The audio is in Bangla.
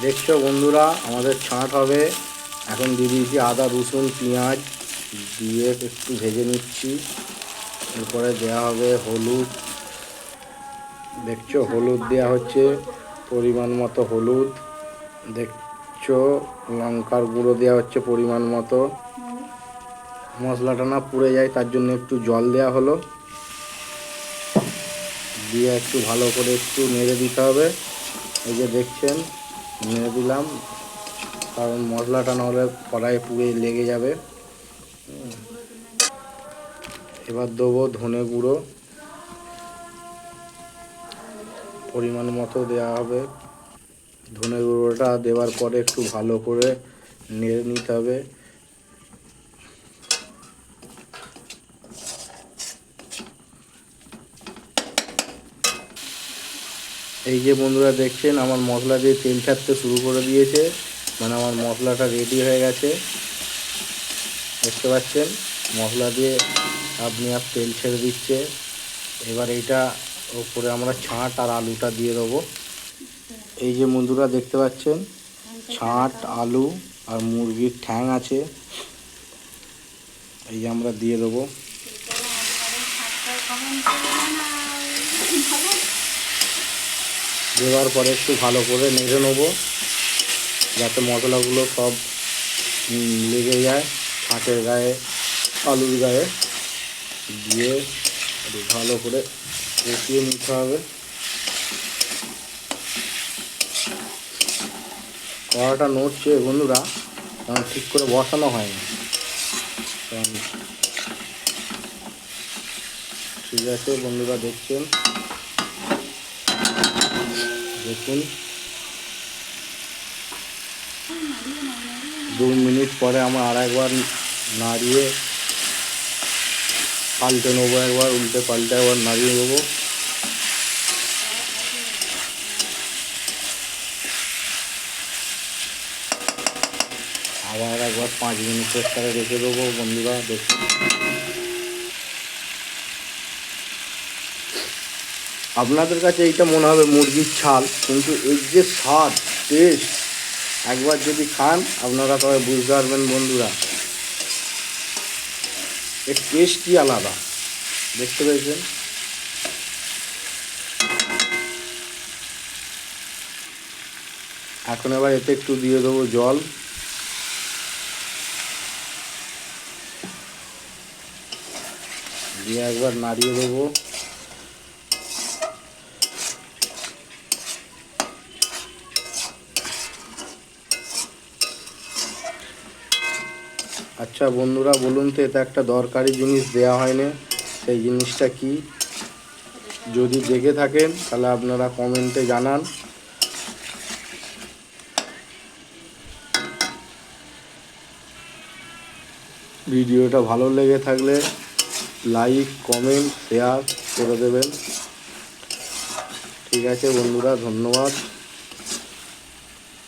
দেখছো বন্ধুরা, আমাদের ছাঁট হবে। এখন দিয়ে দিয়েছি আদা রসুন পেঁয়াজ দিয়ে একটু ভেজে নিচ্ছি। এরপরে দেওয়া হবে হলুদ। দেখছো হলুদ দেওয়া হচ্ছে, পরিমাণ মতো হলুদ। দেখছো লঙ্কার গুঁড়ো দেওয়া হচ্ছে পরিমাণ মতো। মশলাটা না পুড়ে যায় তার জন্য একটু জল দেওয়া হলো, দিয়ে একটু ভালো করে একটু নেড়ে দিতে হবে। এই যে দেখছেন নেড়ে দিলাম, কারণ মশলাটা নাহলে কড়াইয়ে পুড়ে লেগে যাবে। এবার দেবো ধনে গুঁড়ো, পরিমাণ মতো দেওয়া হবে। ধনে গুঁড়োটা দেওয়ার পরে একটু ভালো করে নেড়ে নিতে হবে। এই যে বন্ধুরা দেখছেন আমার মশলা দিয়ে তেল ছাড়তে শুরু করে দিয়েছে, মানে আমার মশলাটা রেডি হয়ে গেছে। দেখতে পাচ্ছেন মশলা দিয়ে আপনি আর তেল ছেড়ে দিচ্ছে। এবার এইটা ওপরে আমরা ছাঁট আর আলুটা দিয়ে দেবো। এই যে বন্ধুরা দেখতে পাচ্ছেন ছাঁট আলু আর মুরগির ঠ্যাং আছে, এই যে আমরা দিয়ে দেবো। দেওয়ার পরে একটু ভালো করে নেড়ে নেবো, যাতে মশলাগুলো সব লেগে যায় ছাঁটের গায়ে আলুর গায়ে। দিয়ে ভালো করে কষিয়ে নিতে হবে। কড়াটা নড়ছে বন্ধুরা, কারণ ঠিক করে বসানো হয়নি। ঠিক আছে বন্ধুরা দেখছেন, দেখুন 2 মিনিট পরে আমরা আরেকবার নাড়িয়ে পাল্টে নেবো, একবার উল্টে পাল্টে একবার নাড়িয়ে নেবো। আবার একবার 5 মিনিট প্রেসারে রেখে দেবো বন্ধুরা দেখুন। আপনাদের কাছে এইটা মনে হবে মুরগির ছাল, কিন্তু এর যে স্বাদ টেস্ট একবার যদি খান আপনারা তবে বুঝতে পারবেন বন্ধুরা, এর টেস্টই আলাদা। দেখতে পেয়েছেন। এখন এবার এতে একটু দিয়ে দেবো জল, দিয়ে একবার নাড়িয়ে দেবো। আচ্ছা বন্ধুরা বলুন তো, এটা একটা দরকারি জিনিস দেওয়া হয়নি, সেই জিনিসটা কি? যদি দেখে থাকেন তাহলে আপনারা কমেন্টে জানান। ভিডিওটা ভালো লেগে থাকলে লাইক কমেন্ট শেয়ার করে দেবেন। ঠিক আছে বন্ধুরা, ধন্যবাদ।